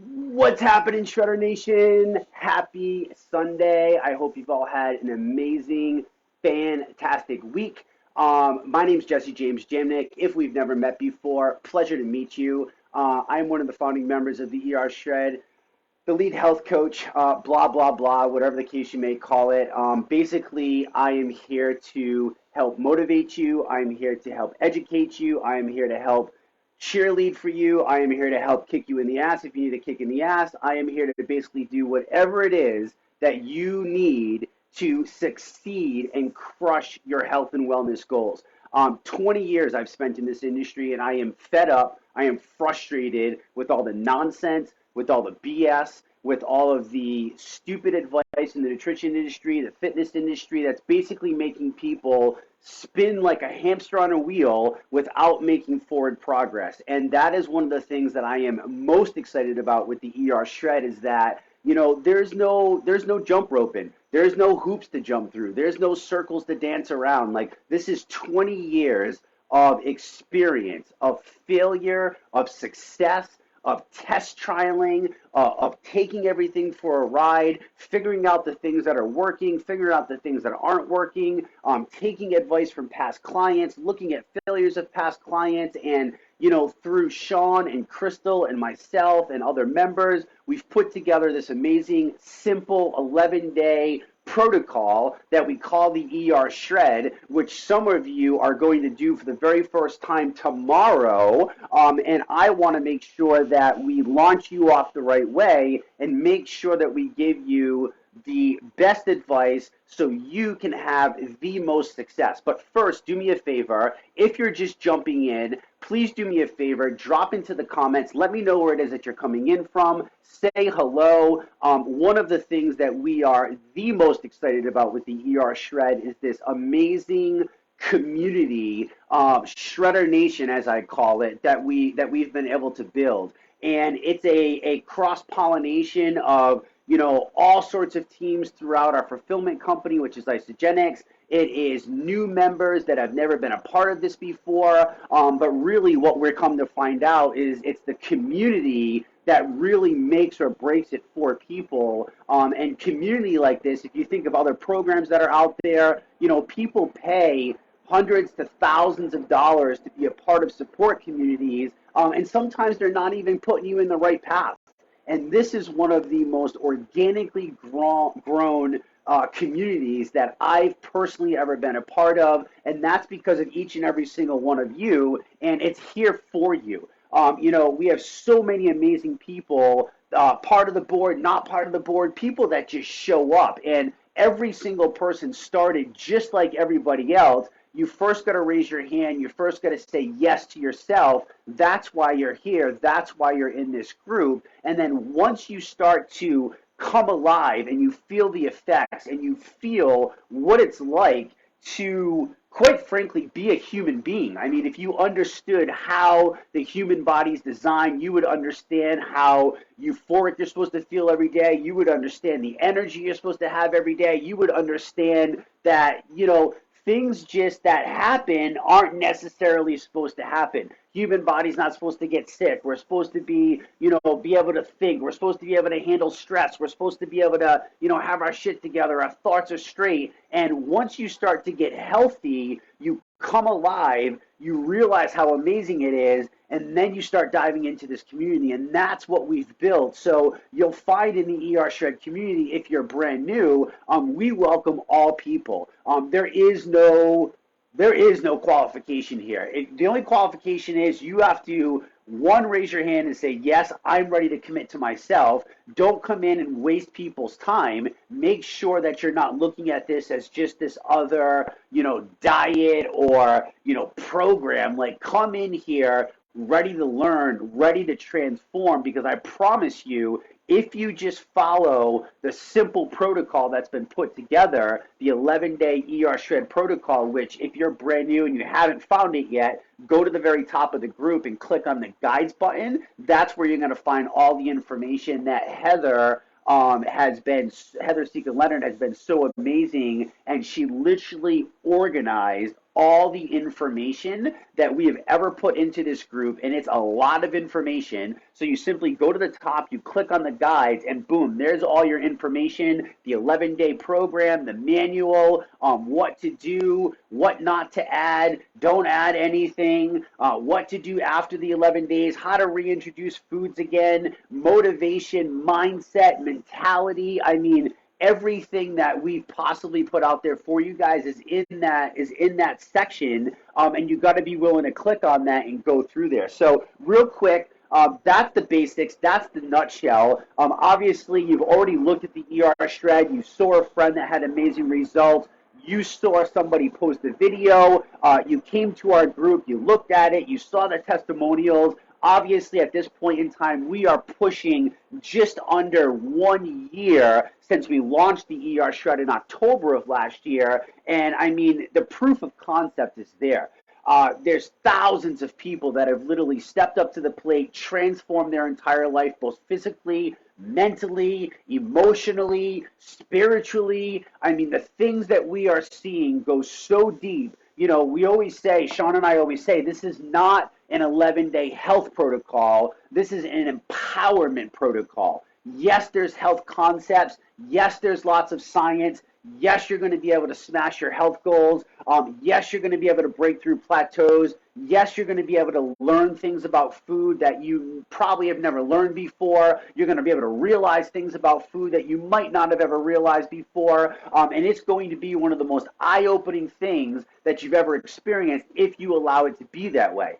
What's happening, Shredder Nation? Happy Sunday. I hope you've all had an amazing, fantastic week. My name's Jesse James Jamnik. If we've never met before, pleasure to meet you. I'm one of the founding members of the Shred, the lead health coach, blah, blah, blah, whatever the case you may call it. Basically, I am here to help motivate you. I'm here to help educate you. I am here to help cheerlead for you. I am here to help kick you in the ass if you need a kick in the ass. I am here to basically do whatever it is that you need to succeed and crush your health and wellness goals. 20 years I've spent in this industry, and I am fed up. I am frustrated with all the nonsense, with all the BS, with all of the stupid advice in the nutrition industry, the fitness industry that's basically making people spin like a hamster on a wheel without making forward progress. And that is one of the things that I am most excited about with the Shred is that there's no jump roping. There's no hoops to jump through. There's no circles to dance around. Like, this is 20 years of experience, of failure, of success, of test trialing, of taking everything for a ride, figuring out the things that are working, figuring out the things that aren't working, taking advice from past clients, looking at failures of past clients, and through Sean and Crystal and myself and other members, we've put together this amazing, simple 11-day protocol that we call the Shred, which some of you are going to do for the very first time tomorrow. And I want to make sure that we launch you off the right way and make sure that we give you the best advice so you can have the most success. But first, do me a favor. If you're just jumping in, please do me a favor. Drop into the comments. Let me know where it is that you're coming in from. Say hello. One of the things that we are the most excited about with the Shred is this amazing community, Shredder Nation, as I call it, that we've been able to build. And it's a cross-pollination of all sorts of teams throughout our fulfillment company, which is Isogenics. It is new members that have never been a part of this before. But really what we're come to find out is it's the community that really makes or breaks it for people. And community like this, if you think of other programs that are out there, people pay hundreds to thousands of dollars to be a part of support communities. And sometimes they're not even putting you in the right path. And this is one of the most organically grown communities that I've personally ever been a part of. And that's because of each and every single one of you. And it's here for you. We have so many amazing people, part of the board, not part of the board, people that just show up. And every single person started just like everybody else. You first got to raise your hand. You first got to say yes to yourself. That's why you're here. That's why you're in this group. And then once you start to come alive and you feel the effects and you feel what it's like to, quite frankly, be a human being. I mean, if you understood how the human body's designed, you would understand how euphoric you're supposed to feel every day. You would understand the energy you're supposed to have every day. You would understand that, things just that happen aren't necessarily supposed to happen. Human body's not supposed to get sick. We're supposed to be, be able to think. We're supposed to be able to handle stress. We're supposed to be able to, have our shit together. Our thoughts are straight. And once you start to get healthy, you come alive, you realize how amazing it is, and then you start diving into this community, and that's what we've built. So you'll find in the Shred community, if you're brand new, we welcome all people. There is no qualification here. The only qualification is you have to, one, raise your hand and say, yes, I'm ready to commit to myself. Don't come in and waste people's time. Make sure that you're not looking at this as just this other, diet or, program. Like, come in here ready to learn, ready to transform, because I promise you, if you just follow the simple protocol that's been put together, the 11-day Shred protocol, which if you're brand new and you haven't found it yet, go to the very top of the group and click on the guides button. That's where you're going to find all the information that Heather Seeker Leonard has been so amazing, and she literally organized all the information that we have ever put into this group, and it's a lot of information. So you simply go to the top, you click on the guides, and boom, there's all your information, the 11-day program, the manual, what to do, what not to add, don't add anything, what to do after the 11 days, how to reintroduce foods again, motivation, mindset, mentality. I mean, everything that we've possibly put out there for you guys is in that section, and you've got to be willing to click on that and go through there. So real quick, that's the basics. That's the nutshell. Obviously, you've already looked at the ER shred. You saw a friend that had amazing results. You saw somebody post a video. You came to our group. You looked at it. You saw the testimonials. Obviously, at this point in time, we are pushing just under 1 year since we launched the ER Shred in October of last year. And I mean, the proof of concept is there. There's thousands of people that have literally stepped up to the plate, transformed their entire life, both physically, mentally, emotionally, spiritually. I mean, the things that we are seeing go so deep. You know, we always say, Sean and I always say, this is not an 11-day health protocol. This is an empowerment protocol. Yes, there's health concepts. Yes, there's lots of science. Yes, you're going to be able to smash your health goals. Yes, you're going to be able to break through plateaus. Yes, you're going to be able to learn things about food that you probably have never learned before. You're going to be able to realize things about food that you might not have ever realized before. And it's going to be one of the most eye-opening things that you've ever experienced if you allow it to be that way.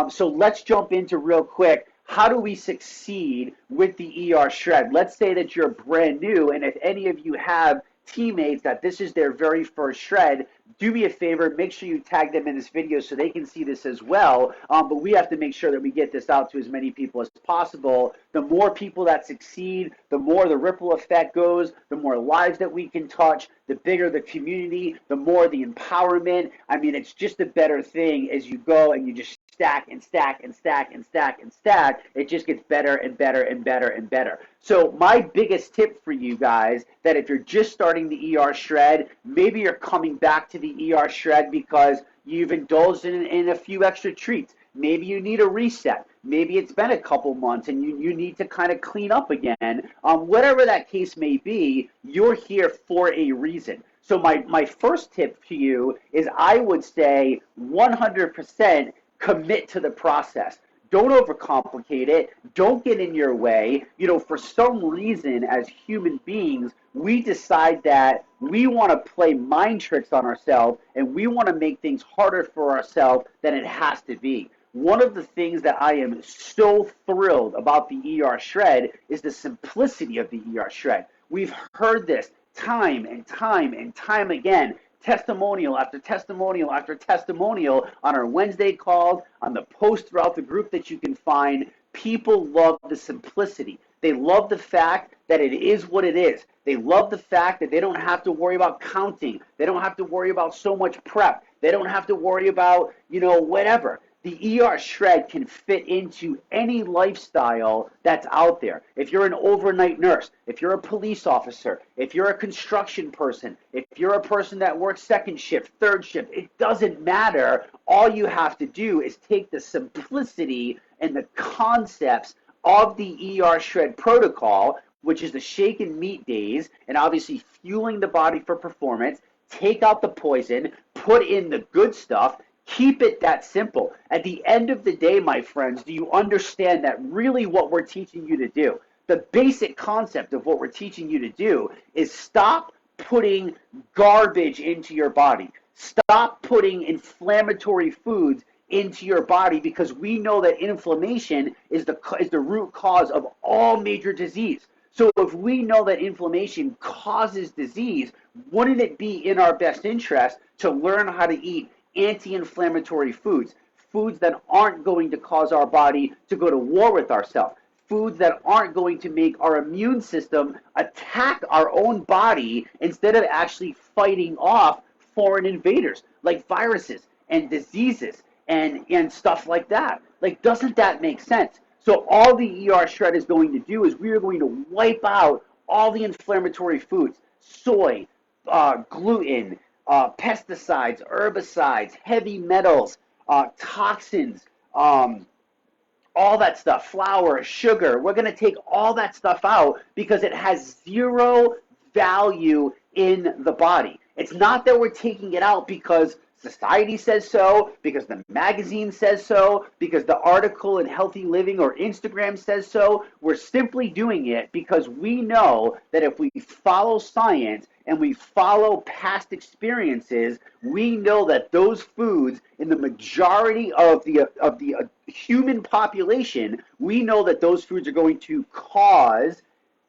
So let's jump into real quick. How do we succeed with the ER Shred? Let's say that you're brand new, and if any of you have teammates that this is their very first shred, do me a favor, make sure you tag them in this video so they can see this as well. But we have to make sure that we get this out to as many people as possible. The more people that succeed, the more the ripple effect goes, the more lives that we can touch, the bigger the community, the more the empowerment. I mean, it's just a better thing as you go and you just stack and stack and stack and stack and stack. It just gets better and better and better and better. So my biggest tip for you guys, that if you're just starting the ER Shred, maybe you're coming back to the ER Shred because you've indulged in a few extra treats. Maybe you need a reset. Maybe it's been a couple months and you need to kind of clean up again. Whatever that case may be, you're here for a reason. So my first tip to you is I would say 100% commit to the process. Don't overcomplicate it. Don't get in your way. You know, for some reason, as human beings, we decide that we want to play mind tricks on ourselves and we want to make things harder for ourselves than it has to be. One of the things that I am so thrilled about the ER Shred is the simplicity of the ER Shred. We've heard this time and time and time again. Testimonial after testimonial after testimonial on our Wednesday calls, on the posts throughout the group that you can find. People love the simplicity. They love the fact that it is what it is. They love the fact that they don't have to worry about counting. They don't have to worry about so much prep. They don't have to worry about, whatever. The ER Shred can fit into any lifestyle that's out there. If you're an overnight nurse, if you're a police officer, if you're a construction person, if you're a person that works second shift, third shift, it doesn't matter. All you have to do is take the simplicity and the concepts of the ER Shred protocol, which is the shake and meat days, and obviously fueling the body for performance, take out the poison, put in the good stuff. Keep it that simple. At the end of the day, my friends, do you understand that really what we're teaching you to do, the basic concept of what we're teaching you to do is stop putting garbage into your body. Stop putting inflammatory foods into your body, because we know that inflammation is the root cause of all major disease. So if we know that inflammation causes disease, wouldn't it be in our best interest to learn how to eat anti-inflammatory foods, foods that aren't going to cause our body to go to war with ourselves, foods that aren't going to make our immune system attack our own body instead of actually fighting off foreign invaders like viruses and diseases and stuff like that. Like, doesn't that make sense? So all the ER Shred is going to do is we are going to wipe out all the inflammatory foods, soy, gluten, pesticides, herbicides, heavy metals, toxins, all that stuff, flour, sugar. We're going to take all that stuff out because it has zero value in the body. It's not that we're taking it out because society says so, because the magazine says so, because the article in Healthy Living or Instagram says so. We're simply doing it because we know that if we follow science and we follow past experiences, we know that those foods in the majority of the human population, we know that those foods are going to cause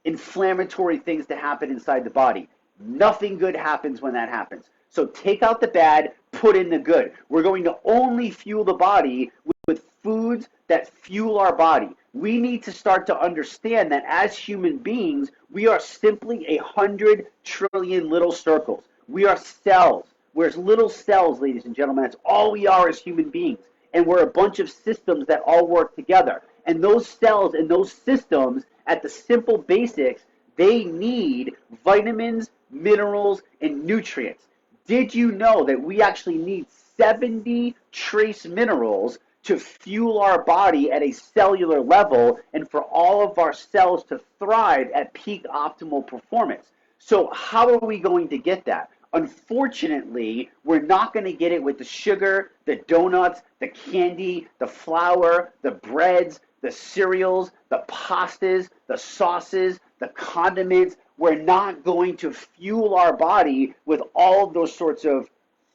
inflammatory things to happen inside the body. Nothing good happens when that happens. So take out the bad, put in the good. We're going to only fuel the body with foods that fuel our body. We need to start to understand that as human beings, we are simply 100 trillion little circles. We are cells. We're little cells, ladies and gentlemen. That's all we are as human beings. And we're a bunch of systems that all work together. And those cells and those systems, at the simple basics, they need vitamins, minerals, and nutrients. Did you know that we actually need 70 trace minerals to fuel our body at a cellular level and for all of our cells to thrive at peak optimal performance? So how are we going to get that? Unfortunately, we're not going to get it with the sugar, the donuts, the candy, the flour, the breads, the cereals, the pastas, the sauces, the condiments. We're not going to fuel our body with all of those sorts of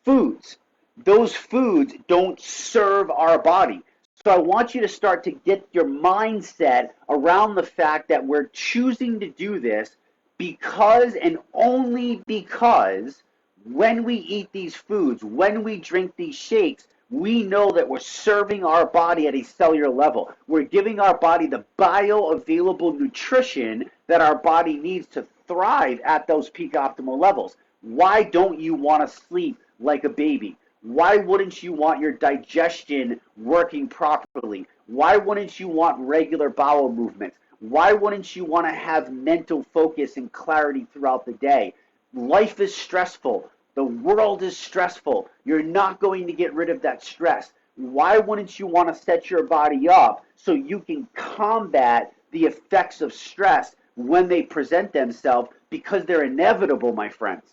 foods. Those foods don't serve our body. So I want you to start to get your mindset around the fact that we're choosing to do this because and only because when we eat these foods, when we drink these shakes, we know that we're serving our body at a cellular level. We're giving our body the bioavailable nutrition that our body needs to thrive at those peak optimal levels. Why don't you want to sleep like a baby? Why wouldn't you want your digestion working properly? Why wouldn't you want regular bowel movements? Why wouldn't you want to have mental focus and clarity throughout the day? Life is stressful. The world is stressful. You're not going to get rid of that stress. Why wouldn't you want to set your body up so you can combat the effects of stress when they present themselves? Because they're inevitable, my friends.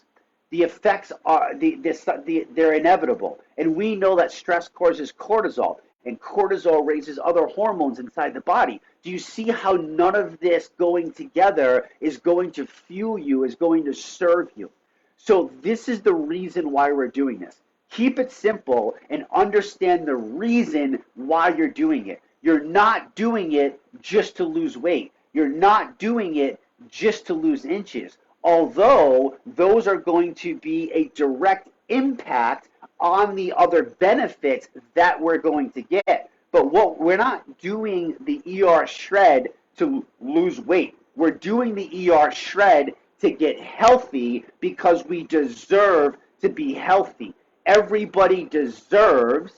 The effects are they're inevitable. And we know that stress causes cortisol, and cortisol raises other hormones inside the body. Do you see how none of this going together is going to fuel you, is going to serve you? So this is the reason why we're doing this. Keep it simple and understand the reason why you're doing it. You're not doing it just to lose weight. You're not doing it just to lose inches. Although those are going to be a direct impact on the other benefits that we're going to get. But we're not doing the ER shred to lose weight. We're doing the ER shred to get healthy because we deserve to be healthy. Everybody deserves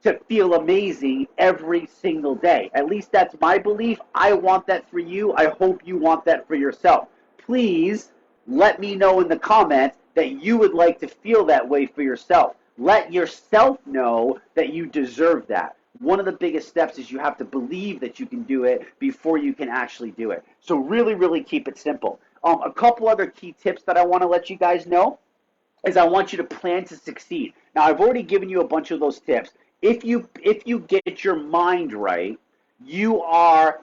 to feel amazing every single day. At least that's my belief. I want that for you. I hope you want that for yourself. Please let me know in the comments that you would like to feel that way for yourself. Let yourself know that you deserve that. One of the biggest steps is you have to believe that you can do it before you can actually do it. So really, really keep it simple. A couple other key tips that I want to let you guys know is I want you to plan to succeed. Now, I've already given you a bunch of those tips. If you get your mind right, you are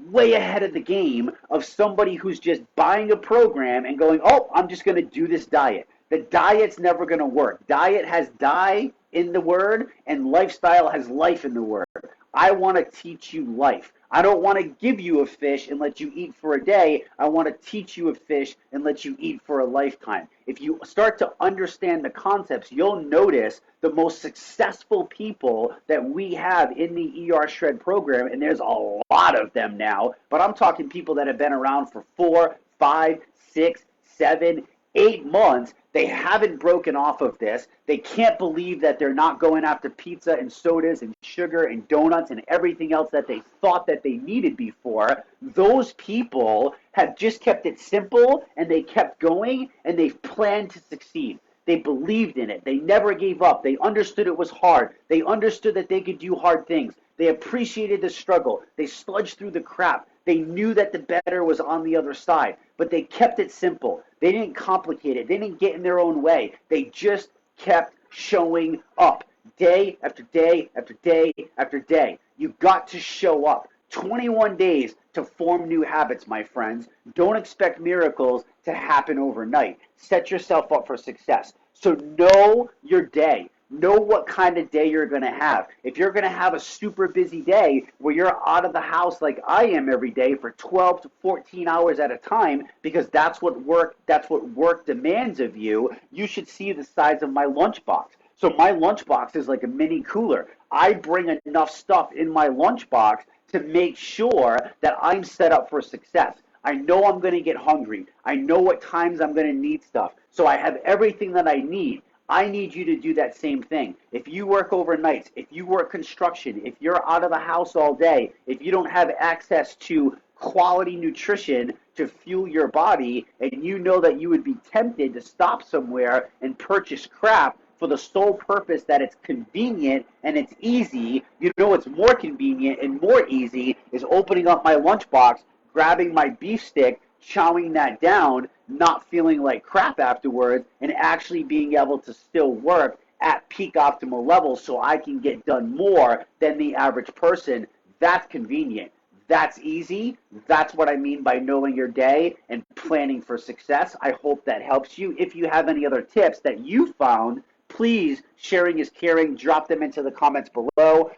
way ahead of the game of somebody who's just buying a program and going, oh, I'm just going to do this diet. The diet's never going to work. Diet has die in the word, and lifestyle has life in the word. I want to teach you life. I don't want to give you a fish and let you eat for a day. I want to teach you a fish and let you eat for a lifetime. If you start to understand the concepts, you'll notice the most successful people that we have in the ER Shred program, and there's a lot of them now, but I'm talking people that have been around for 4, 5, 6, 7, 8 months. They haven't broken off of this. They can't believe that they're not going after pizza and sodas and sugar and donuts and everything else that they thought that they needed before. Those people have just kept it simple, and they kept going, and they've planned to succeed. They believed in it. They never gave up. They understood it was hard. They understood that they could do hard things. They appreciated the struggle. They sludged through the crap. They knew that the better was on the other side, but they kept it simple. They didn't complicate it. They didn't get in their own way. They just kept showing up day after day after day after day. You've got to show up. 21 days to form new habits, my friends. Don't expect miracles to happen overnight. Set yourself up for success. So know your day. Know what kind of day you're going to have. If you're going to have a super busy day where you're out of the house like I am every day for 12 to 14 hours at a time, because that's what work demands of you, you should see the size of my lunchbox. So my lunchbox is like a mini cooler. I bring enough stuff in my lunchbox to make sure that I'm set up for success. I know I'm going to get hungry. I know what times I'm going to need stuff. So I have everything that I need. I need you to do that same thing. If you work overnights, if you work construction, if you're out of the house all day, if you don't have access to quality nutrition to fuel your body, and you know that you would be tempted to stop somewhere and purchase crap for the sole purpose that it's convenient and it's easy, you know what's more convenient and more easy is opening up my lunchbox, grabbing my beef stick, chowing that down, not feeling like crap afterwards, and actually being able to still work at peak optimal levels so I can get done more than the average person. That's convenient. That's easy. That's what I mean by knowing your day and planning for success. I hope that helps you. If you have any other tips that you found, please, sharing is caring. Drop them into the comments below.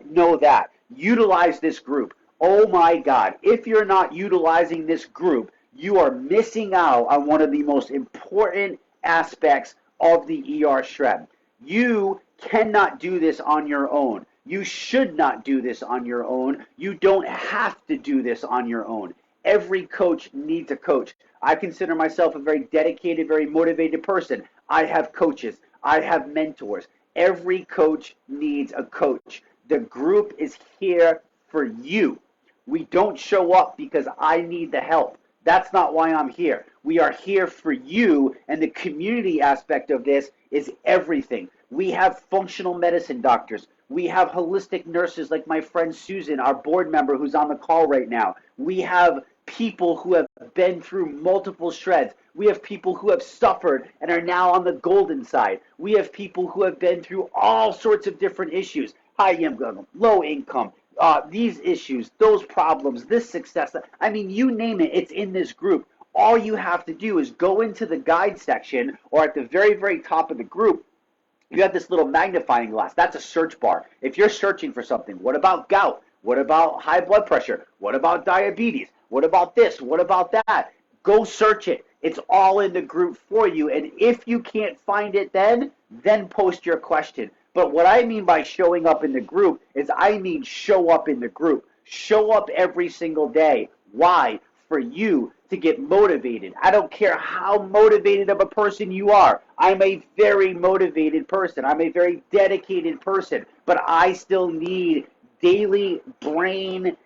Know that. Utilize this group. Oh my God. If you're not utilizing this group, you are missing out on one of the most important aspects of the ER Shred. You cannot do this on your own. You should not do this on your own. You don't have to do this on your own. Every coach needs a coach. I consider myself a very dedicated, very motivated person. I have coaches. I have mentors. Every coach needs a coach. The group is here for you. We don't show up because I need the help. That's not why I'm here. We are here for you, and the community aspect of this is everything. We have functional medicine doctors. We have holistic nurses like my friend Susan, our board member who's on the call right now. We have people who have been through multiple shreds. We have people who have suffered and are now on the golden side. We have people who have been through all sorts of different issues. High income, low income, these issues, those problems, this success. I mean, you name it, it's in this group. All you have to do is go into the guide section or at the very, very top of the group. You have this little magnifying glass. That's a search bar. If you're searching for something, what about gout? What about high blood pressure? What about diabetes? What about this? What about that? Go search it. It's all in the group for you. And if you can't find it then post your question. But what I mean by showing up in the group is I mean show up in the group. Show up every single day. Why? For you to get motivated. I don't care how motivated of a person you are. I'm a very motivated person. I'm a very dedicated person. But I still need daily brain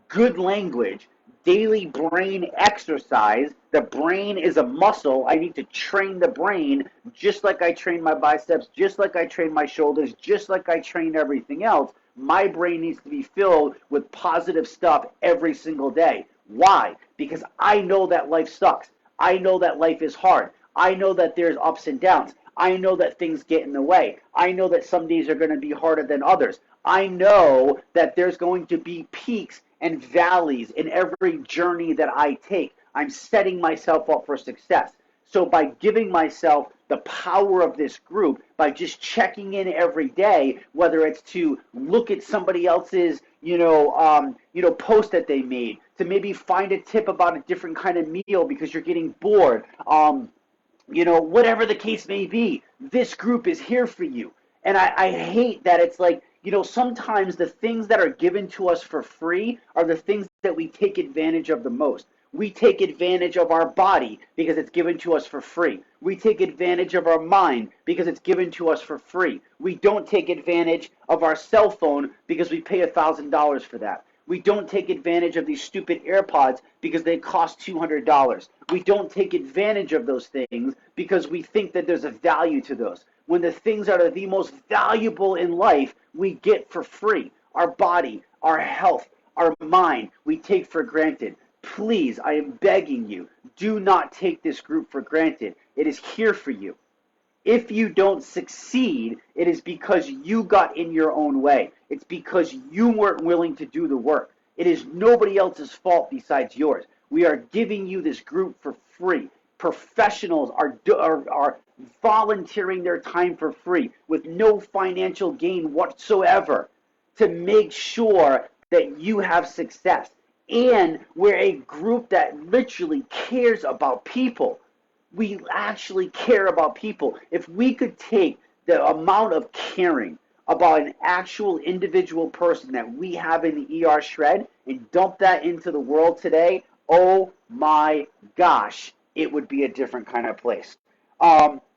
good language, daily brain exercise. The brain is a muscle. I need to train the brain just like I train my biceps, just like I train my shoulders, just like I train everything else. My brain needs to be filled with positive stuff every single day. Why? Because I know that life sucks. I know that life is hard. I know that there's ups and downs. I know that things get in the way. I know that some days are going to be harder than others. I know that there's going to be peaks and valleys in every journey that I take. I'm setting myself up for success. So by giving myself the power of this group, by just checking in every day, whether it's to look at somebody else's, post that they made, to maybe find a tip about a different kind of meal because you're getting bored, whatever the case may be, this group is here for you. And I hate that it's like, sometimes the things that are given to us for free are the things that we take advantage of the most. We take advantage of our body because it's given to us for free. We take advantage of our mind because it's given to us for free. We don't take advantage of our cell phone because we pay $1,000 for that. We don't take advantage of these stupid AirPods because they cost $200. We don't take advantage of those things because we think that there's a value to those. When the things that are the most valuable in life, we get for free. Our body, our health, our mind, we take for granted. Please, I am begging you, do not take this group for granted. It is here for you. If you don't succeed, it is because you got in your own way. It's because you weren't willing to do the work. It is nobody else's fault besides yours. We are giving you this group for free. Professionals are volunteering their time for free with no financial gain whatsoever to make sure that you have success. And we're a group that literally cares about people. We actually care about people. If we could take the amount of caring about an actual individual person that we have in the ER shred and dump that into the world today, oh my gosh, it would be a different kind of place.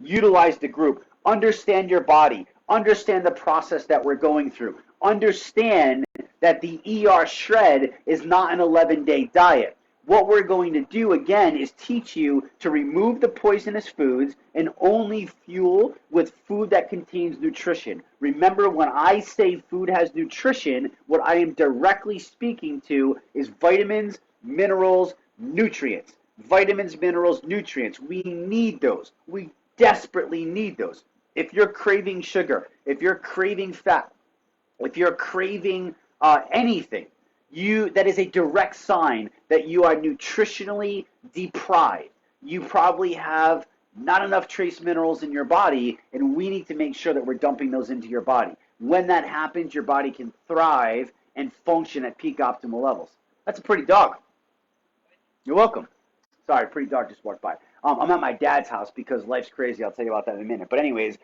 Utilize the group. Understand your body. Understand the process that we're going through. Understand that the ER shred is not an 11-day diet. What we're going to do, again, is teach you to remove the poisonous foods and only fuel with food that contains nutrition. Remember, when I say food has nutrition, what I am directly speaking to is vitamins, minerals, nutrients. Vitamins, minerals, nutrients. We need those. We desperately need those. If you're craving sugar, if you're craving fat, if you're craving anything, that is a direct sign that you are nutritionally deprived. You probably have not enough trace minerals in your body, and we need to make sure that we're dumping those into your body. When that happens, your body can thrive and function at peak optimal levels. That's a pretty dog. You're welcome. Sorry, pretty dog just walked by. I'm at my dad's house because life's crazy. I'll tell you about that in a minute. But anyways,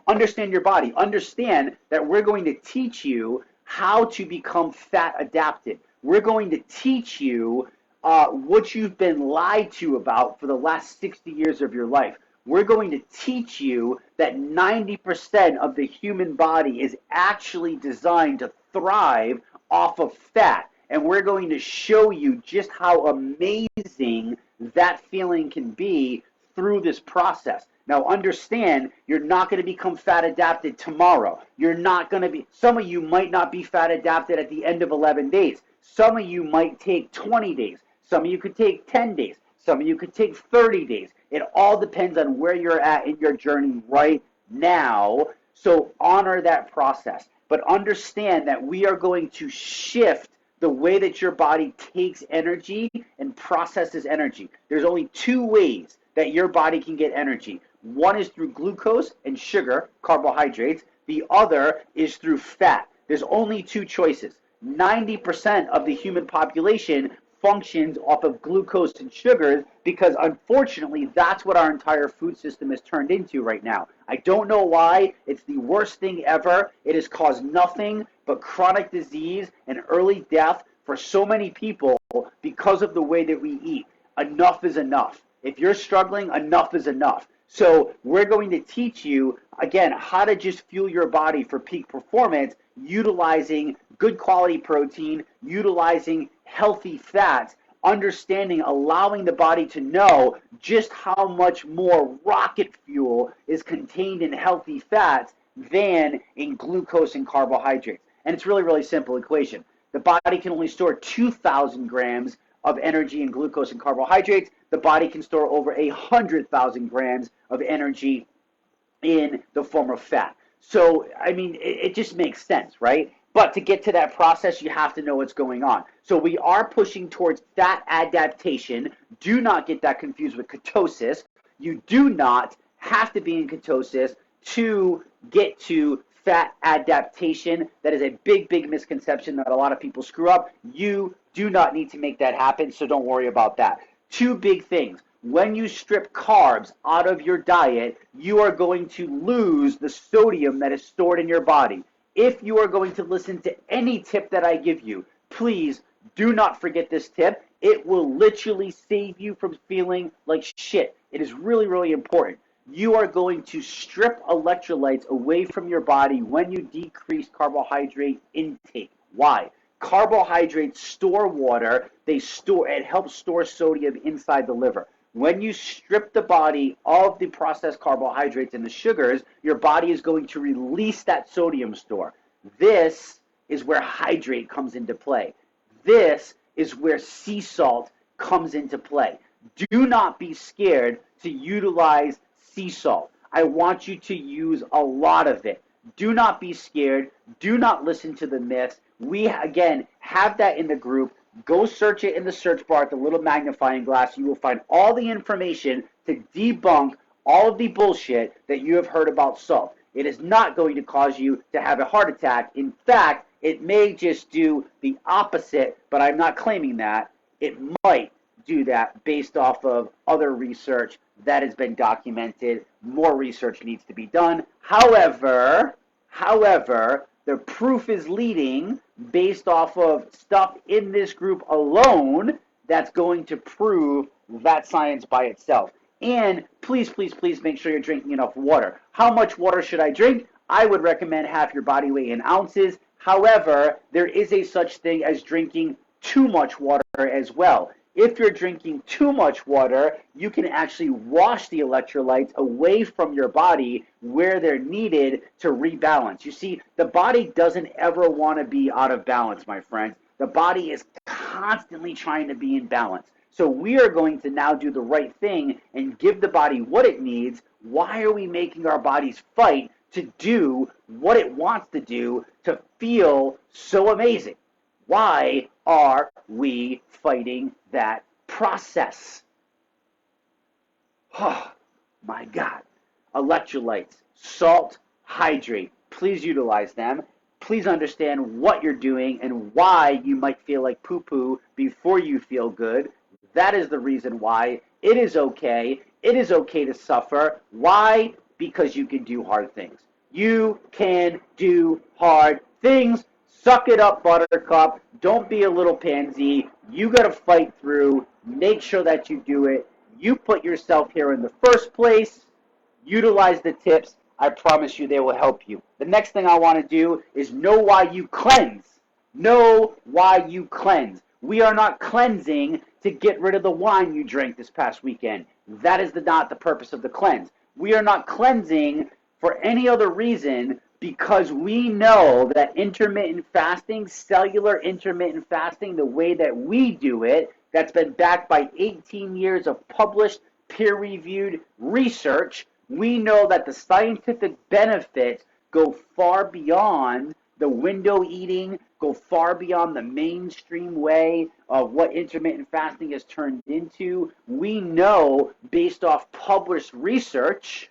understand your body. Understand that we're going to teach you how to become fat adapted. We're going to teach you what you've been lied to about for the last 60 years of your life. We're going to teach you that 90% of the human body is actually designed to thrive off of fat. And we're going to show you just how amazing that feeling can be through this process. Now understand, you're not going to become fat adapted tomorrow. You're not going to be, some of you might not be fat adapted at the end of 11 days. Some of you might take 20 days. Some of you could take 10 days. Some of you could take 30 days. It all depends on where you're at in your journey right now. So honor that process. But understand that we are going to shift the way that your body takes energy and processes energy. There's only two ways that your body can get energy. One is through glucose and sugar, carbohydrates. The other is through fat. There's only two choices. 90% of the human population functions off of glucose and sugars because unfortunately that's what our entire food system is turned into right now. I don't know why. It's the worst thing ever. It has caused nothing but chronic disease and early death for so many people because of the way that we eat. Enough is enough. If you're struggling, enough is enough. So we're going to teach you, again, how to just fuel your body for peak performance utilizing good quality protein, utilizing healthy fats, understanding, allowing the body to know just how much more rocket fuel is contained in healthy fats than in glucose and carbohydrates. And it's really, really simple equation. The body can only store 2,000 grams of energy in glucose and carbohydrates. The body can store over 100,000 grams of energy in the form of fat. So, I mean, it just makes sense, right? But to get to that process, you have to know what's going on. So we are pushing towards fat adaptation. Do not get that confused with ketosis. You do not have to be in ketosis to get to fat adaptation. That is a big, big misconception that a lot of people screw up. You do not need to make that happen, so don't worry about that. Two big things. When you strip carbs out of your diet, you are going to lose the sodium that is stored in your body. If you are going to listen to any tip that I give you, please do not forget this tip. It will literally save you from feeling like shit. It is really, really important. You are going to strip electrolytes away from your body when you decrease carbohydrate intake. Why? Carbohydrates store water. It helps store sodium inside the liver. When you strip the body of the processed carbohydrates and the sugars, your body is going to release that sodium store. This is where hydrate comes into play. This is where sea salt comes into play. Do not be scared to utilize sea salt. I want you to use a lot of it. Do not be scared. Do not listen to the myths. We, again, have that in the group. Go search it in the search bar at the little magnifying glass. You will find all the information to debunk all of the bullshit that you have heard about salt. It is not going to cause you to have a heart attack. In fact, it may just do the opposite, but I'm not claiming that. It might do that based off of other research that has been documented. More research needs to be done. However, the proof is leading based off of stuff in this group alone that's going to prove that science by itself. And please, please, please make sure you're drinking enough water. How much water should I drink? I would recommend half your body weight in ounces. However, there is a such thing as drinking too much water as well. If you're drinking too much water, you can actually wash the electrolytes away from your body where they're needed to rebalance. You see, the body doesn't ever want to be out of balance, my friends. The body is constantly trying to be in balance. So we are going to now do the right thing and give the body what it needs. Why are we making our bodies fight to do what it wants to do to feel so amazing? Why are we fighting that process? Oh, my God. Electrolytes, salt, hydrate. Please utilize them. Please understand what you're doing and why you might feel like poo-poo before you feel good. That is the reason why. It is okay. It is okay to suffer. Why? Because you can do hard things. You can do hard things. Suck it up, Buttercup. Don't be a little pansy. You got to fight through. Make sure that you do it. You put yourself here in the first place. Utilize the tips. I promise you they will help you. The next thing I want to do is know why you cleanse. Know why you cleanse. We are not cleansing to get rid of the wine you drank this past weekend. That is not the purpose of the cleanse. We are not cleansing for any other reason because we know that intermittent fasting, cellular intermittent fasting, the way that we do it, that's been backed by 18 years of published, peer-reviewed research, we know that the scientific benefits go far beyond the window eating, go far beyond the mainstream way of what intermittent fasting has turned into. We know, based off published research,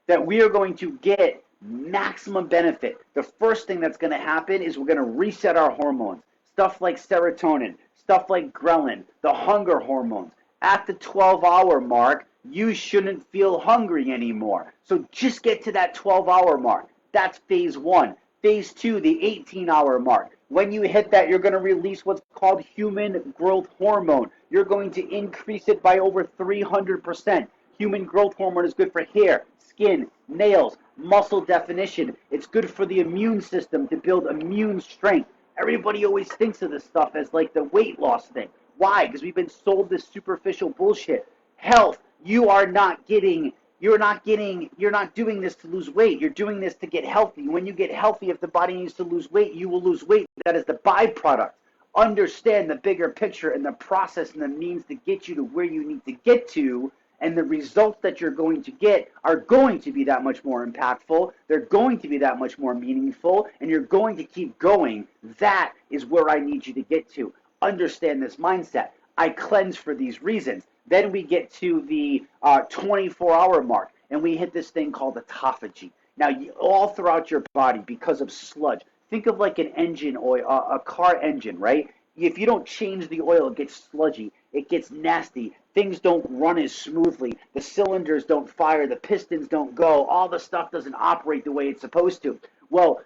that we are going to get maximum benefit. The first thing that's going to happen is we're going to reset our hormones. Stuff like serotonin, stuff like ghrelin, the hunger hormones. At the 12-hour mark, you shouldn't feel hungry anymore. So just get to that 12-hour mark. That's phase one. Phase two, the 18-hour mark. When you hit that, you're going to release what's called human growth hormone. You're going to increase it by over 300%. Human growth hormone is good for hair, skin, nails, muscle definition. It's good for the immune system to build immune strength. Everybody always thinks of this stuff as like the weight loss thing. Why? Because we've been sold this superficial bullshit. Health, you're not doing this to lose weight. You're doing this to get healthy. When you get healthy, if the body needs to lose weight, you will lose weight. That is the byproduct. Understand the bigger picture and the process and the means to get you to where you need to get to, and the results that you're going to get are going to be that much more impactful. They're going to be that much more meaningful, and you're going to keep going. That is where I need you to get to. Understand this mindset. I cleanse for these reasons. Then we get to the 24-hour mark, and we hit this thing called autophagy. Now, all throughout your body, because of sludge, think of like an engine oil, a car engine, right? If you don't change the oil, it gets sludgy. It gets nasty. Things don't run as smoothly. The cylinders don't fire. The pistons don't go. All the stuff doesn't operate the way it's supposed to. Well,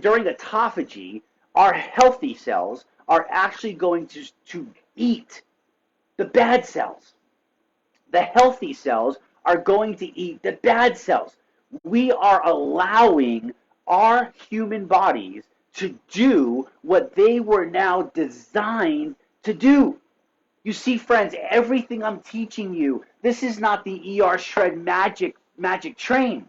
during autophagy, our healthy cells are actually going to eat the bad cells. The healthy cells are going to eat the bad cells. We are allowing our human bodies to do what they were now designed to do. You see, friends, everything I'm teaching you, this is not the ER shred magic train.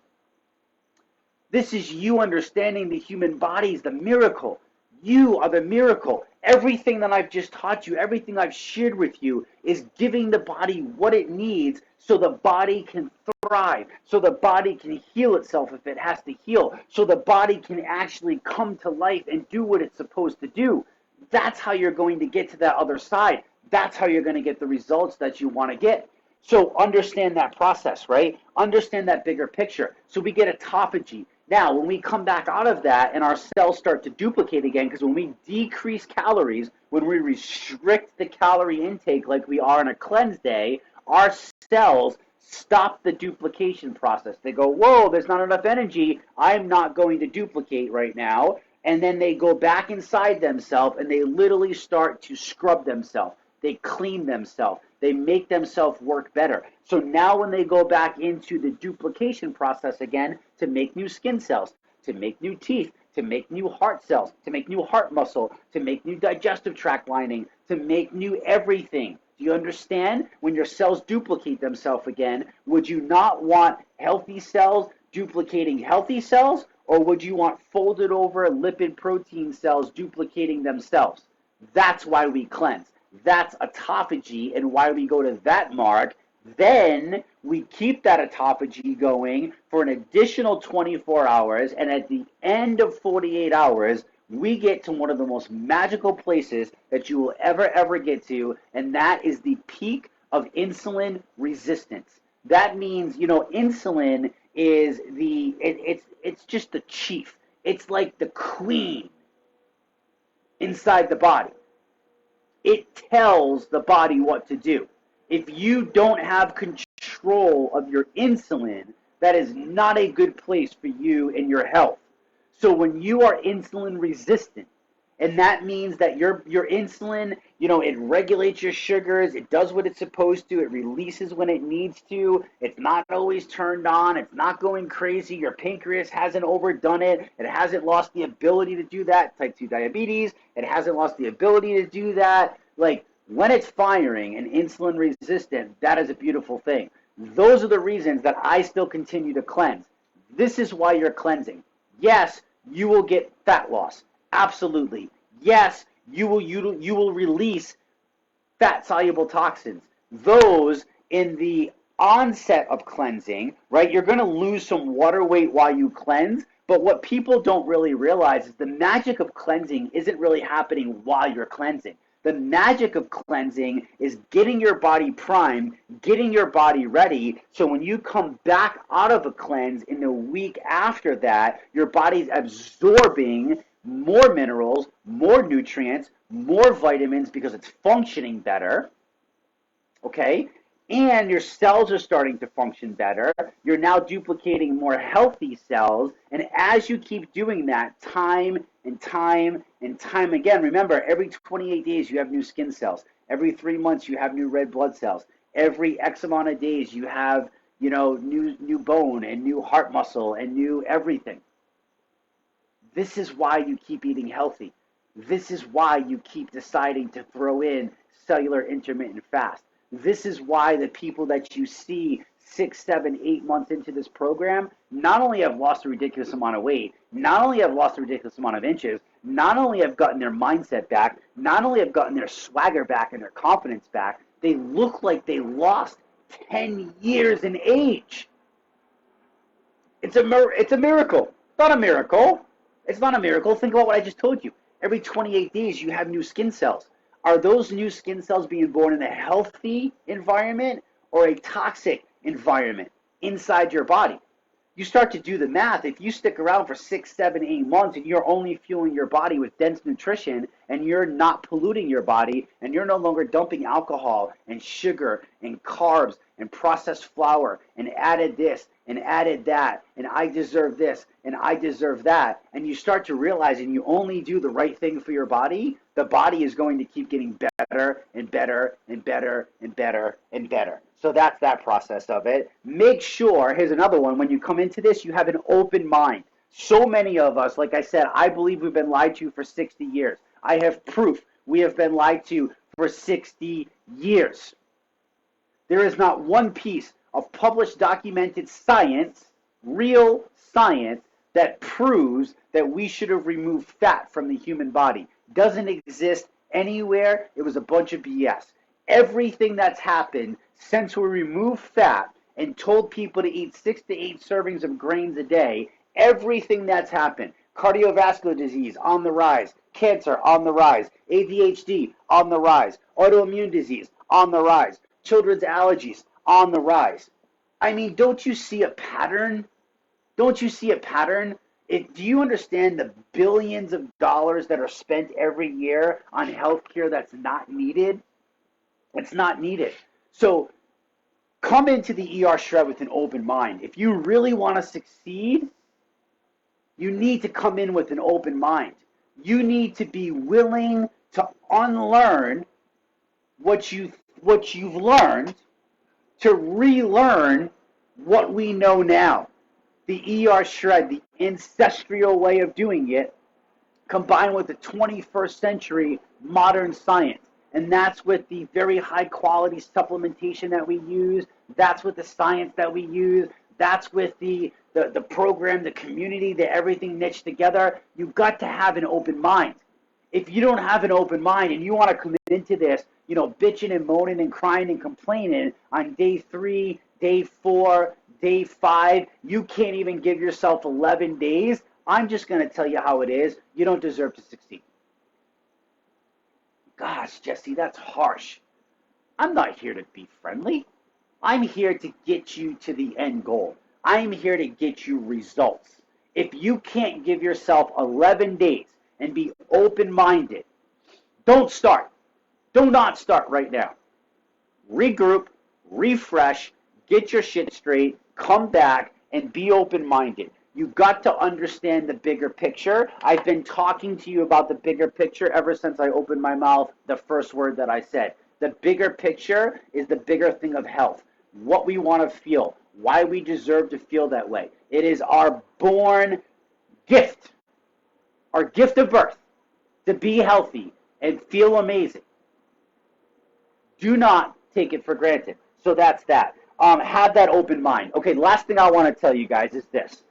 This is you understanding the human body is the miracle. You are the miracle. Everything that I've just taught you, everything I've shared with you is giving the body what it needs so the body can thrive, so the body can heal itself if it has to heal, so the body can actually come to life and do what it's supposed to do. That's how you're going to get to that other side. That's how you're going to get the results that you want to get. So understand that process, right? Understand that bigger picture. So we get autophagy. Now, when we come back out of that and our cells start to duplicate again, because when we decrease calories, when we restrict the calorie intake like we are on a cleanse day, our cells stop the duplication process. They go, whoa, there's not enough energy. I'm not going to duplicate right now. And then they go back inside themselves and they literally start to scrub themselves. They clean themselves. They make themselves work better. So now when they go back into the duplication process again to make new skin cells, to make new teeth, to make new heart cells, to make new heart muscle, to make new digestive tract lining, to make new everything. Do you understand? When your cells duplicate themselves again, would you not want healthy cells duplicating healthy cells, or would you want folded over lipid protein cells duplicating themselves? That's why we cleanse. That's autophagy and why we go to that mark. Then we keep that autophagy going for an additional 24 hours, and at the end of 48 hours, we get to one of the most magical places that you will ever get to, and that is the peak of insulin resistance. That means, insulin is it's just the chief. It's like the queen inside the body. It tells the body what to do. If you don't have control of your insulin, that is not a good place for you and your health. So when you are insulin resistant, and that means that your insulin, it regulates your sugars, it does what it's supposed to, it releases when it needs to, it's not always turned on, it's not going crazy, your pancreas hasn't overdone it, it hasn't lost the ability to do that, type 2 diabetes, it hasn't lost the ability to do that. Like, when it's firing and insulin resistant, that is a beautiful thing. Those are the reasons that I still continue to cleanse. This is why you're cleansing. Yes, you will get fat loss. Absolutely. Yes, you will release fat-soluble toxins. Those in the onset of cleansing, right? You're going to lose some water weight while you cleanse, but what people don't really realize is the magic of cleansing isn't really happening while you're cleansing. The magic of cleansing is getting your body primed, getting your body ready, so when you come back out of a cleanse in the week after that, your body's absorbing more minerals, more nutrients, more vitamins because it's functioning better, okay? And your cells are starting to function better. You're now duplicating more healthy cells. And as you keep doing that time and time and time again, remember, every 28 days you have new skin cells. Every 3 months you have new red blood cells. Every X amount of days you have, new bone and new heart muscle and new everything. This is why you keep eating healthy. This is why you keep deciding to throw in cellular intermittent fast. This is why the people that you see 6, 7, 8 months into this program not only have lost a ridiculous amount of weight, not only have lost a ridiculous amount of inches, not only have gotten their mindset back, not only have gotten their swagger back and their confidence back, they look like they lost 10 years in age. It's a miracle. It's not a miracle. It's not a miracle. Think about what I just told you. Every 28 days you have new skin cells. Are those new skin cells being born in a healthy environment or a toxic environment inside your body? You start to do the math. If you stick around for 6, 7, 8 months and you're only fueling your body with dense nutrition and you're not polluting your body and you're no longer dumping alcohol and sugar and carbs and processed flour and added this and added that and I deserve this and I deserve that, and you start to realize and you only do the right thing for your body, the body is going to keep getting better and better and better and better and better. So that's that process of it. Make sure, here's another one, when you come into this, you have an open mind. So many of us, like I said, I believe we've been lied to for 60 years. I have proof we have been lied to for 60 years. There is not one piece of published documented science, real science, that proves that we should have removed fat from the human body. Doesn't exist anywhere. It was a bunch of BS. Everything that's happened since we removed fat and told people to eat 6 to 8 servings of grains a day, everything that's happened, cardiovascular disease on the rise, cancer on the rise, ADHD on the rise, autoimmune disease on the rise, children's allergies on the rise. I mean, don't you see a pattern? Don't you see a pattern? Do you understand the billions of dollars that are spent every year on healthcare that's not needed? It's not needed. So come into the ER shred with an open mind. If you really want to succeed, you need to come in with an open mind. You need to be willing to unlearn what you've learned to relearn what we know now. The ER shred, the ancestral way of doing it, combined with the 21st century modern science. And that's with the very high quality supplementation that we use. That's with the science that we use. That's with the program, the community, the everything niched together. You've got to have an open mind. If you don't have an open mind and you want to commit into this, bitching and moaning and crying and complaining on day 3, day 4, day 5, you can't even give yourself 11 days. I'm just going to tell you how it is. You don't deserve to succeed. Gosh, Jesse, that's harsh. I'm not here to be friendly. I'm here to get you to the end goal. I'm here to get you results. If you can't give yourself 11 days and be open-minded, don't start. Do not start right now. Regroup, refresh, get your shit straight, come back, and be open-minded. You've got to understand the bigger picture. I've been talking to you about the bigger picture ever since I opened my mouth, the first word that I said. The bigger picture is the bigger thing of health. What we want to feel, why we deserve to feel that way. It is our born gift, our gift of birth, to be healthy and feel amazing. Do not take it for granted. So that's that. Have that open mind. Okay, last thing I want to tell you guys is this.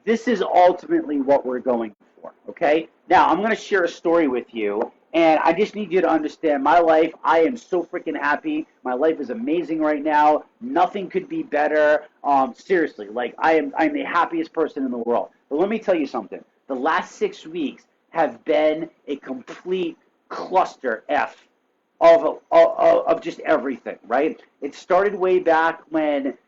This is ultimately what we're going for, okay? Now, I'm going to share a story with you, and I just need you to understand my life. I am so freaking happy. My life is amazing right now. Nothing could be better. Seriously, I'm the happiest person in the world. But let me tell you something. The last 6 weeks have been a complete cluster F of just everything, right? It started way back when,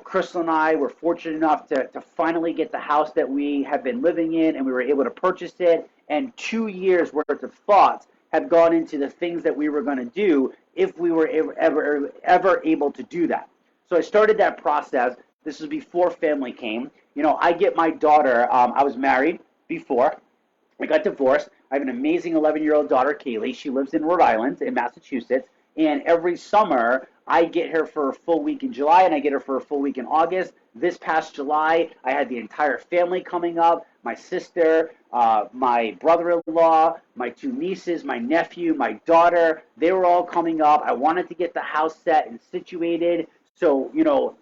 Crystal and I were fortunate enough to finally get the house that we have been living in, and we were able to purchase it, and 2 years worth of thoughts have gone into the things that we were going to do if we were ever able to do that. So I started that process. This was before family came. I get my daughter, I was married before. I got divorced. I have an amazing 11-year-old daughter, Kaylee. She lives in Rhode Island, in Massachusetts. And every summer, I get her for a full week in July, and I get her for a full week in August. This past July, I had the entire family coming up, my sister, my brother-in-law, my 2 nieces, my nephew, my daughter. They were all coming up. I wanted to get the house set and situated. So,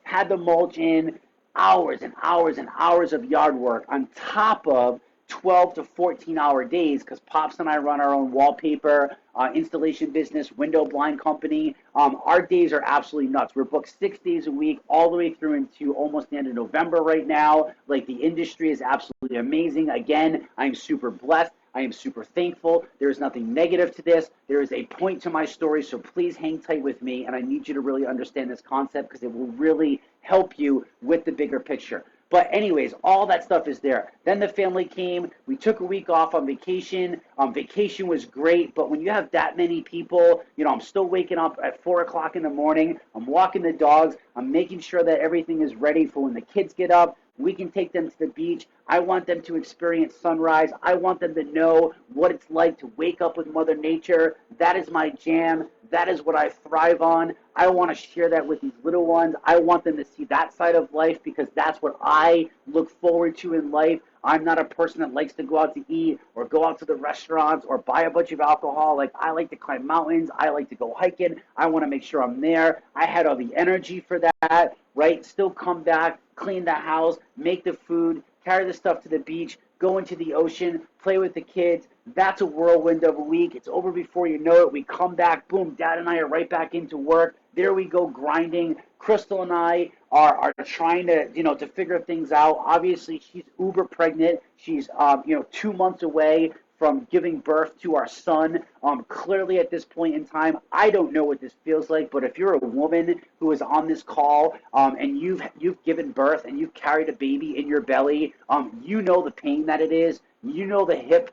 had the mulch in, hours and hours and hours of yard work on top of 12 to 14-hour days, because Pops and I run our own wallpaper installation business, window blind company. Our days are absolutely nuts. We're booked 6 days a week all the way through into almost the end of November right now. The industry is absolutely amazing. Again, I'm super blessed. I am super thankful. There is nothing negative to this. There is a point to my story, so please hang tight with me, and I need you to really understand this concept because it will really help you with the bigger picture. But anyways, all that stuff is there. Then the family came. We took a week off on vacation. Vacation was great, but when you have that many people, I'm still waking up at 4 o'clock in the morning. I'm walking the dogs. I'm making sure that everything is ready for when the kids get up. We can take them to the beach. I want them to experience sunrise. I want them to know what it's like to wake up with Mother Nature. That is my jam. That is what I thrive on. I want to share that with these little ones. I want them to see that side of life because that's what I look forward to in life. I'm not a person that likes to go out to eat or go out to the restaurants or buy a bunch of alcohol. Like, I like to climb mountains. I like to go hiking. I want to make sure I'm there. I had all the energy for that, right? Still come back, clean the house, make the food, carry the stuff to the beach, go into the ocean, play with the kids. That's a whirlwind of a week. It's over before you know it. We come back, boom, Dad and I are right back into work. There we go, grinding. Crystal and I are trying to, to figure things out. Obviously, she's uber pregnant. She's, 2 months away from giving birth to our son. Clearly at this point in time, I don't know what this feels like, but if you're a woman who is on this call and you've given birth and you've carried a baby in your belly, you know the pain that it is. You know the hip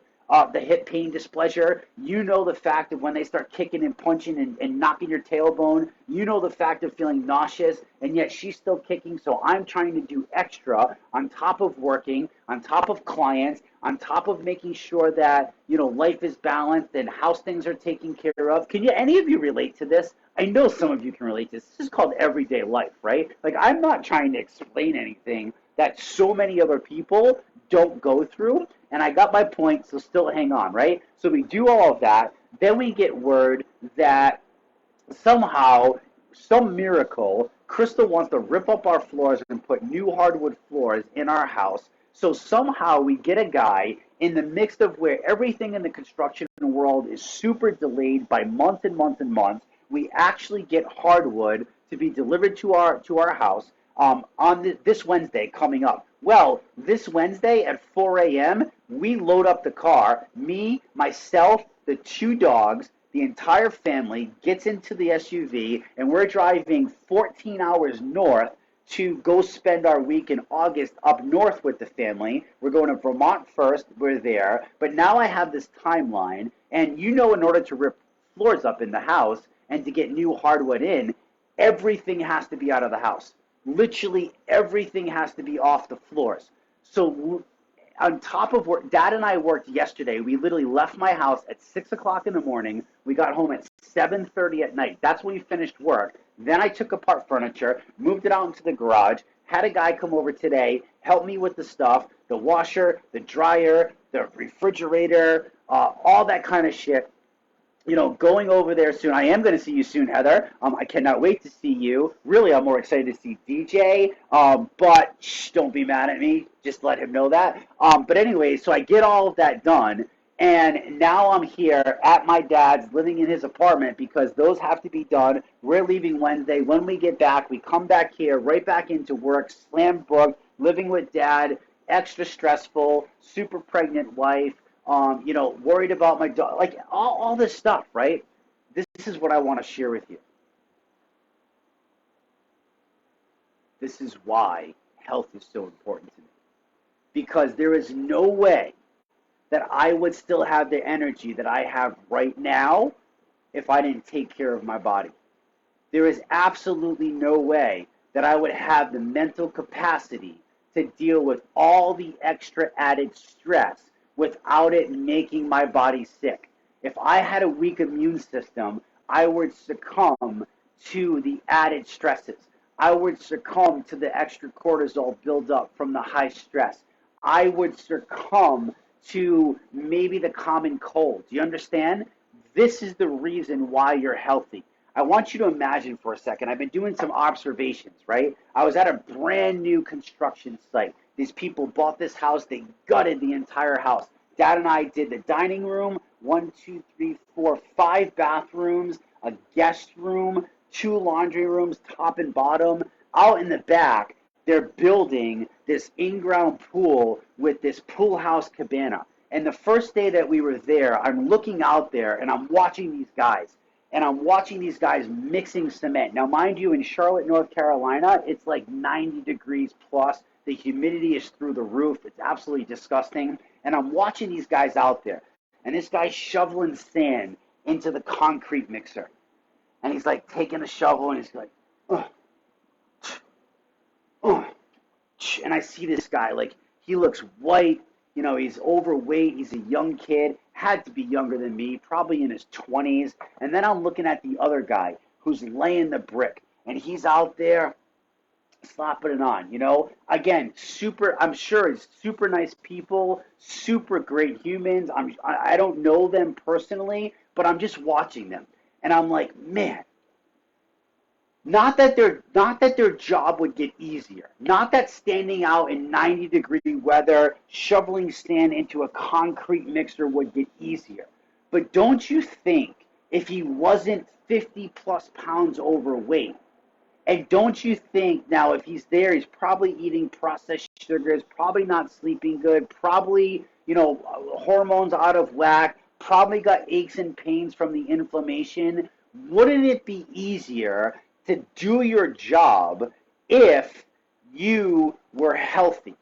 pain displeasure. You know the fact of when they start kicking and punching and knocking your tailbone. You know the fact of feeling nauseous, and yet she's still kicking. So I'm trying to do extra on top of working, on top of clients, on top of making sure that, life is balanced and house things are taken care of. Can any of you relate to this? I know some of you can relate to this. This is called everyday life, right? Like, I'm not trying to explain anything that so many other people don't go through. And I got my point, so still hang on, right? So we do all of that. Then we get word that somehow, some miracle, Crystal wants to rip up our floors and put new hardwood floors in our house. So somehow we get a guy in the midst of where everything in the construction world is super delayed by months and months and months. We actually get hardwood to be delivered to our house on this Wednesday coming up. Well, this Wednesday at 4 a.m., we load up the car. Me, myself, the 2 dogs, the entire family gets into the SUV, and we're driving 14 hours north to go spend our week in August up north with the family. We're going to Vermont first. We're there. But now I have this timeline, and in order to rip floors up in the house and to get new hardwood in, everything has to be out of the house. Literally everything has to be off the floors. So on top of work, Dad and I worked yesterday. We literally left my house at 6 o'clock in the morning. We got home at 7:30 at night. That's when we finished work. Then I took apart furniture, moved it out into the garage, had a guy come over today, help me with the stuff, the washer, the dryer, the refrigerator, all that kind of shit. Going over there soon. I am going to see you soon, Heather. I cannot wait to see you. Really, I'm more excited to see DJ. But don't be mad at me. Just let him know that. But anyway, so I get all of that done. And now I'm here at my dad's, living in his apartment because those have to be done. We're leaving Wednesday. When we get back, we come back here, right back into work, slam booked, living with Dad, extra stressful, super pregnant wife. Worried about my dog, like all this stuff, right? This is what I want to share with you. This is why health is so important to me. Because there is no way that I would still have the energy that I have right now if I didn't take care of my body. There is absolutely no way that I would have the mental capacity to deal with all the extra added stress without it making my body sick. If I had a weak immune system, I would succumb to the added stresses. I would succumb to the extra cortisol buildup from the high stress. I would succumb to maybe the common cold. Do you understand? This is the reason why you're healthy. I want you to imagine for a second. I've been doing some observations, right? I was at a brand new construction site. These people bought this house. They gutted the entire house. Dad and I did the dining room, 1, 2, 3, 4, 5 bathrooms, a guest room, 2 laundry rooms, top and bottom. Out in the back, they're building this in-ground pool with this pool house cabana. And the first day that we were there, I'm looking out there and I'm watching these guys. And I'm watching these guys mixing cement. Now, mind you, in Charlotte, North Carolina, it's like 90 degrees plus. The humidity is through the roof. It's absolutely disgusting. And I'm watching these guys out there. And this guy's shoveling sand into the concrete mixer. And he's like taking a shovel and he's like, and and I see this guy, like, he looks white, he's overweight, he's a young kid, had to be younger than me, probably in his 20s. And then I'm looking at the other guy who's laying the brick, and he's out there slapping it on, Again, I'm sure it's super nice people, super great humans. I don't know them personally, but I'm just watching them. And I'm like, man, not that their job would get easier. Not that standing out in 90-degree weather, shoveling sand into a concrete mixer would get easier. But don't you think if he wasn't 50 plus pounds overweight, and don't you think now if he's there, he's probably eating processed sugars, probably not sleeping good, probably, hormones out of whack, probably got aches and pains from the inflammation. Wouldn't it be easier to do your job if you were healthy?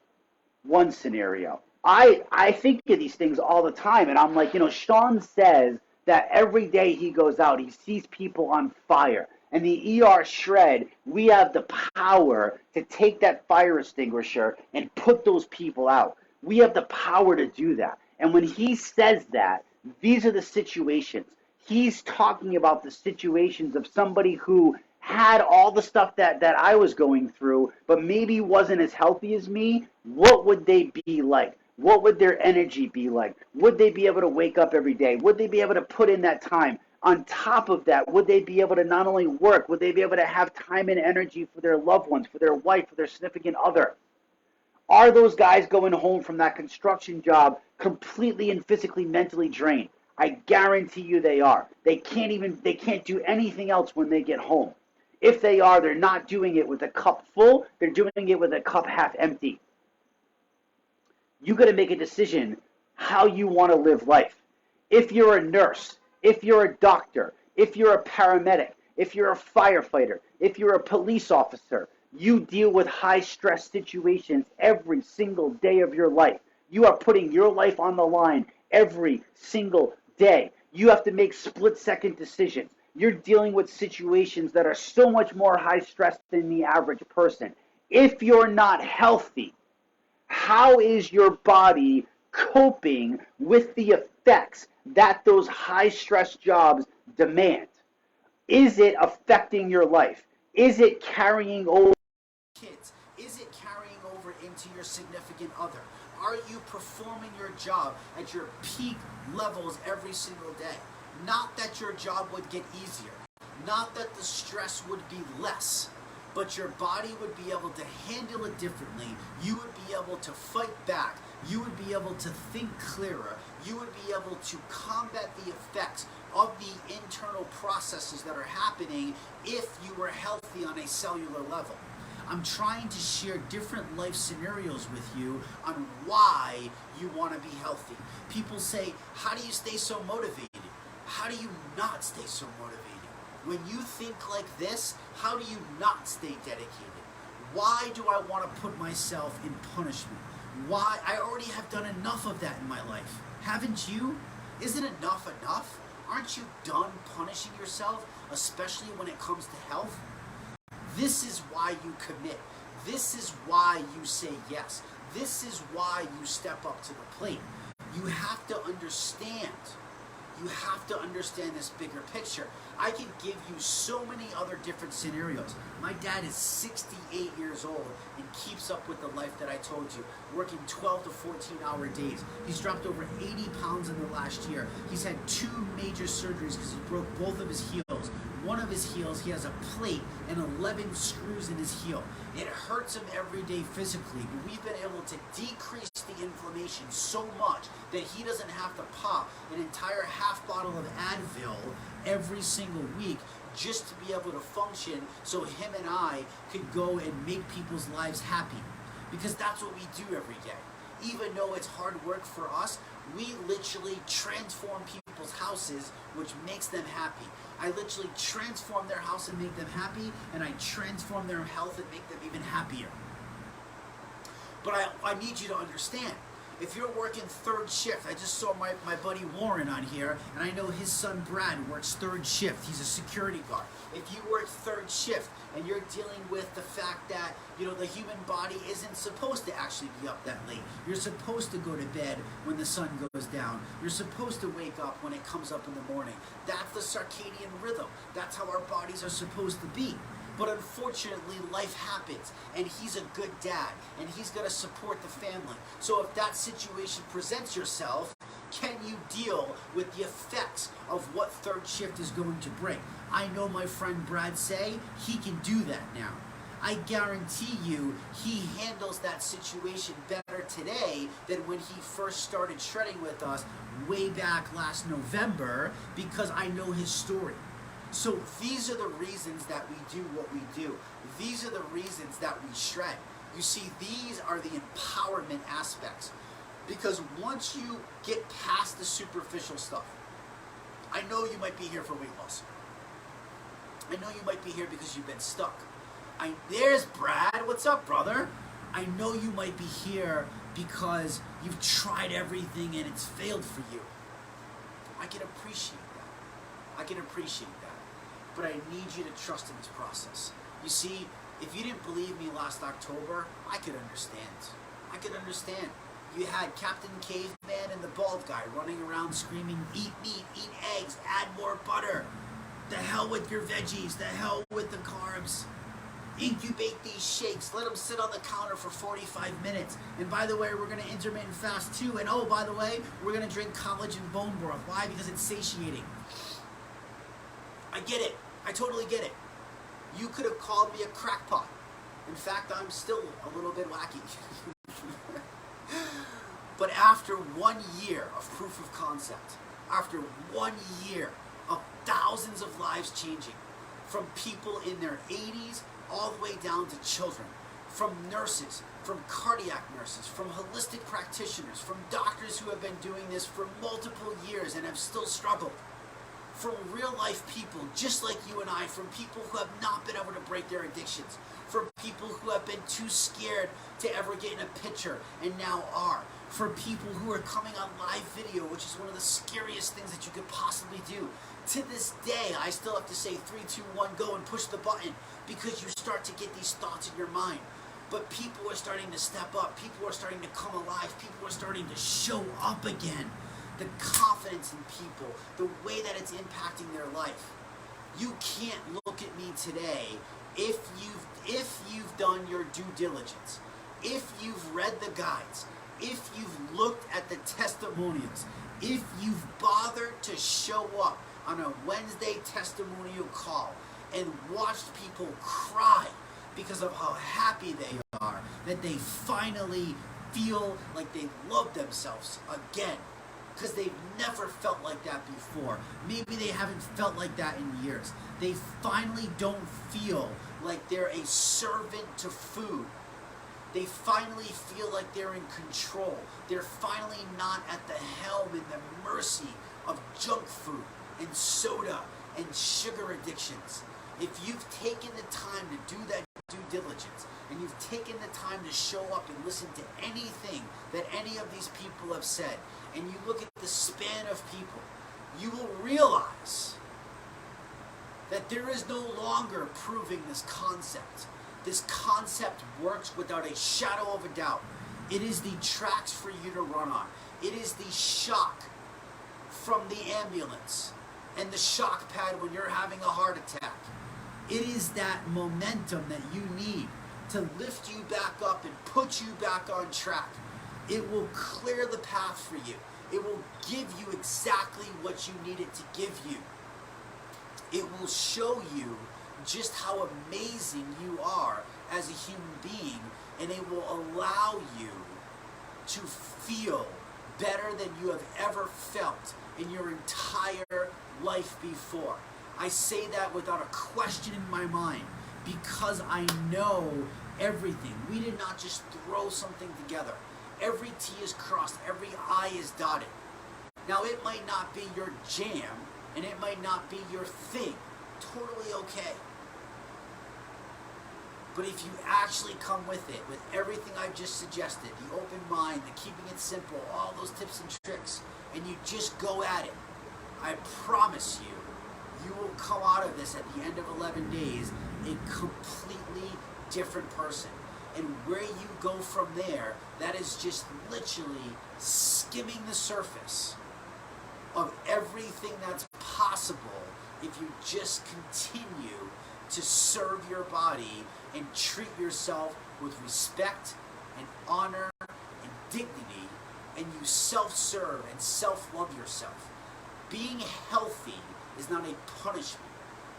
One scenario. I think of these things all the time, and I'm like, Sean says that every day he goes out, he sees people on fire. And the ER shred, we have the power to take that fire extinguisher and put those people out. We have the power to do that. And when he says that, these are the situations. He's talking about the situations of somebody who had all the stuff that I was going through, but maybe wasn't as healthy as me. What would they be like? What would their energy be like? Would they be able to wake up every day? Would they be able to put in that time? On top of that, would they be able to not only work, would they be able to have time and energy for their loved ones, for their wife, for their significant other? Are those guys going home from that construction job completely and physically, mentally drained? I guarantee you they are. They can't do anything else when they get home. If they are, they're not doing it with a cup full, they're doing it with a cup half empty. You got to make a decision how you want to live life. If you're a nurse, if you're a doctor, if you're a paramedic, if you're a firefighter, if you're a police officer, you deal with high-stress situations every single day of your life. You are putting your life on the line every single day. You have to make split-second decisions. You're dealing with situations that are so much more high-stress than the average person. If you're not healthy, how is your body coping with the effects that those high-stress jobs demand? Is it affecting your life? Is it carrying over kids? Is it carrying over into your significant other? Are you performing your job at your peak levels every single day? Not that your job would get easier, not that the stress would be less, but your body would be able to handle it differently. You would be able to fight back. You would be able to think clearer. You would be able to combat the effects of the internal processes that are happening if you were healthy on a cellular level. I'm trying to share different life scenarios with you on why you want to be healthy. People say, how do you stay so motivated? How do you not stay so motivated? When you think like this, how do you not stay dedicated? Why do I want to put myself in punishment? Why? I already have done enough of that in my life. Haven't you? Isn't enough enough? Aren't you done punishing yourself, especially when it comes to health? This is why you commit. This is why you say yes. This is why you step up to the plate. You have to understand. You have to understand this bigger picture. I can give you so many other different scenarios. My dad is 68 years old and keeps up with the life that I told you, working 12 to 14-hour days. He's dropped over 80 pounds in the last year. He's had 2 major surgeries because he broke both of his heels. One of his heels, he has a plate and 11 screws in his heel. It hurts him every day physically, but we've been able to decrease the inflammation so much that he doesn't have to pop an entire half bottle of Advil every single week just to be able to function so him and I could go and make people's lives happy. Because that's what we do every day. Even though it's hard work for us, we literally transform people's houses, which makes them happy. I literally transform their house and make them happy, and I transform their health and make them even happier. But I need you to understand, If you're working third shift, I just saw my buddy Warren on here, and I know his son Brad works third shift. He's a security guard. If you work third shift and you're dealing with the fact that, the human body isn't supposed to actually be up that late. You're supposed to go to bed when the sun goes down. You're supposed to wake up when it comes up in the morning. That's the circadian rhythm. That's how our bodies are supposed to be. But unfortunately, life happens, and he's a good dad, and he's going to support the family. So if that situation presents yourself, can you deal with the effects of what third shift is going to bring? I know my friend Brad say he can do that now. I guarantee you he handles that situation better today than when he first started shredding with us way back last November, because I know his story. So these are the reasons that we do what we do. These are the reasons that we shred. You see, these are the empowerment aspects. Because once you get past the superficial stuff, I know you might be here for weight loss. I know you might be here because you've been stuck. There's Brad. What's up, brother? I know you might be here because you've tried everything and it's failed for you. I can appreciate that. I can appreciate that. But I need you to trust in this process. You see, if you didn't believe me last October, I could understand. I could understand. You had Captain Caveman and the bald guy running around screaming, eat meat, eat eggs, add more butter. The hell with your veggies, the hell with the carbs. Incubate these shakes, let them sit on the counter for 45 minutes. And by the way, we're going to intermittent fast too. And oh, by the way, we're going to drink collagen bone broth. Why? Because it's satiating. I get it. I totally get it. You could have called me a crackpot. In fact, I'm still a little bit wacky. But after 1 year of proof of concept, after 1 year of thousands of lives changing, from people in their 80s all the way down to children, from nurses, from cardiac nurses, from holistic practitioners, from doctors who have been doing this for multiple years and have still struggled, from real life people just like you and I, from people who have not been able to break their addictions, from people who have been too scared to ever get in a picture and now are, for people who are coming on live video, which is one of the scariest things that you could possibly do. To this day, I still have to say 3, 2, 1, go and push the button, because you start to get these thoughts in your mind. But people are starting to step up. People are starting to come alive. People are starting to show up again. The confidence in people, the way that it's impacting their life. You can't look at me today if you've done your due diligence, if you've read the guides, if you've looked at the testimonials, if you've bothered to show up on a Wednesday testimonial call and watched people cry because of how happy they are, that they finally feel like they love themselves again, because they've never felt like that before. Maybe they haven't felt like that in years. They finally don't feel like they're a servant to food. They finally feel like they're in control. They're finally not at the helm in the mercy of junk food and soda and sugar addictions. If you've taken the time to do that due diligence, and you've taken the time to show up and listen to anything that any of these people have said, and you look at the span of people, you will realize that there is no longer proving this concept. This concept works without a shadow of a doubt. It is the tracks for you to run on. It is the shock from the ambulance and the shock pad when you're having a heart attack. It is that momentum that you need to lift you back up and put you back on track. It will clear the path for you. It will give you exactly what you need it to give you. It will show you just how amazing you are as a human being, and it will allow you to feel better than you have ever felt in your entire life before. I say that without a question in my mind, because I know everything. We did not just throw something together. Every T is crossed, every I is dotted. Now, it might not be your jam, and it might not be your thing. Totally okay. But if you actually come with it, with everything I've just suggested, the open mind, the keeping it simple, all those tips and tricks, and you just go at it, I promise you, you will come out of this at the end of 11 days a completely different person. And where you go from there, that is just literally skimming the surface of everything that's possible if you just continue to serve your body and treat yourself with respect and honor and dignity, and you self-serve and self-love yourself. Being healthy is not a punishment.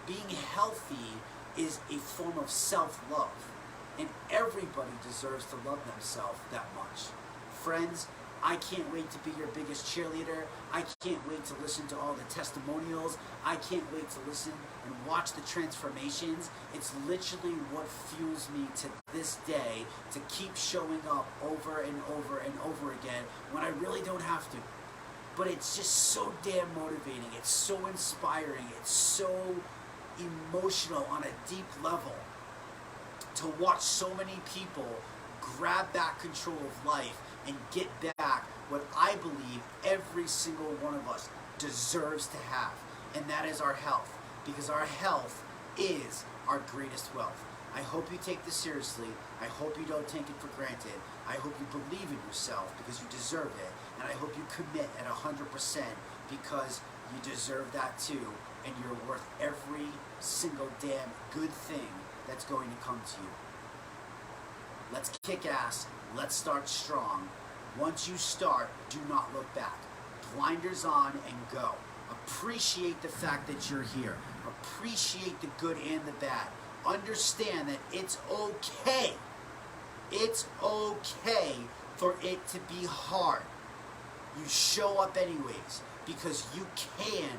Being healthy is a form of self-love. And everybody deserves to love themselves that much. Friends, I can't wait to be your biggest cheerleader. I can't wait to listen to all the testimonials. I can't wait to listen and watch the transformations. It's literally what fuels me to this day to keep showing up over and over and over again when I really don't have to. But it's just so damn motivating. It's so inspiring. It's so emotional on a deep level to watch so many people grab back control of life and get back what I believe every single one of us deserves to have, and that is our health, because our health is our greatest wealth. I hope you take this seriously. I hope you don't take it for granted. I hope you believe in yourself because you deserve it, and I hope you commit at 100% because you deserve that too, and you're worth every single damn good thing that's going to come to you. Let's kick ass. Let's start strong. Once you start, do not look back. Blinders on and go. Appreciate the fact that you're here. Appreciate the good and the bad. Understand that it's okay. It's okay for it to be hard. You show up anyways because you can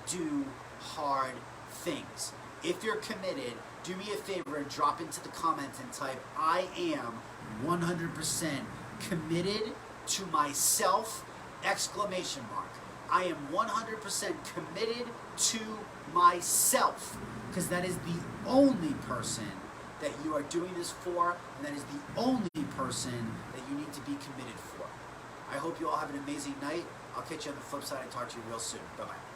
do hard things. If you're committed, do me a favor and drop into the comments and type, I am 100% committed to myself, exclamation mark. I am 100% committed to myself, because that is the only person that you are doing this for, and that is the only person that you need to be committed for. I hope you all have an amazing night. I'll catch you on the flip side and talk to you real soon. Bye-bye.